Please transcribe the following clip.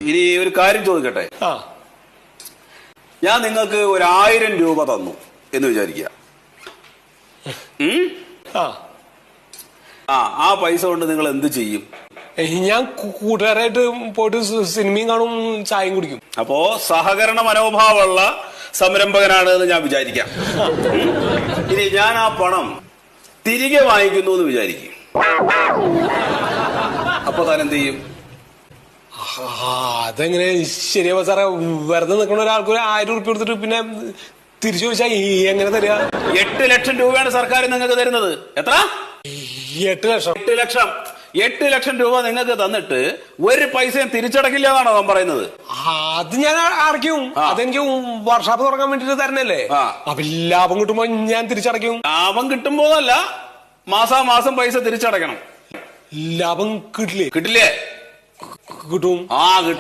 ഇനി ഒരു കാര്യം ചോദിക്കട്ടെ. ഞാൻ നിങ്ങൾക്ക് 1000 രൂപ തന്നു എന്ന് വിചാരിക്കുക. ആ പൈസ കൊണ്ട് നിങ്ങൾ എന്ത് ചെയ്യും? ഞാൻ കൂട്ടുകാരായിട്ട് പോയിട്ട് സിനിമയും കാണും, ചായയും കുടിക്കും. അപ്പോ സഹകരണ മനോഭാവമുള്ള സംരംഭകനാണ് എന്ന് ഞാൻ വിചാരിക്കാം. ഇനി ഞാൻ ആ പണം തിരികെ വാങ്ങിക്കുന്നു എന്ന് വിചാരിക്കും. അപ്പൊ താൻ എന്ത് ചെയ്യും? അതെങ്ങനെ ശരിയാ സാറേ? വെറുതെ നിൽക്കുന്ന ഒരാൾക്ക് 1000 രൂപ കൊടുത്തിട്ട് പിന്നെ തിരിച്ചു ചോദിച്ചാ എങ്ങനെ തരിക? 8 ലക്ഷം രൂപയാണ് സർക്കാർ നിങ്ങൾക്ക് തരുന്നത്. എത്ര? 8 ലക്ഷം. 8 ലക്ഷം രൂപ നിങ്ങൾക്ക് തന്നിട്ട് ഒരു പൈസയും തിരിച്ചടക്കില്ല എന്നാണോ താൻ പറയുന്നത്? അത് ഞാൻ അടയ്ക്കും. അതെനിക്ക് വർക്ക്ഷോപ്പ് തുടങ്ങാൻ വേണ്ടിട്ട് തരണല്ലേ. അപ്പൊ ലാഭം കിട്ടുമ്പോ ഞാൻ തിരിച്ചടയ്ക്കും. ലാഭം കിട്ടുമ്പോഴല്ല, മാസാമാസം പൈസ തിരിച്ചടക്കണം. ലാഭം കിട്ടില്ലേ? കിട്ടില്ലേ? കിട്ടും. കിട്ടും.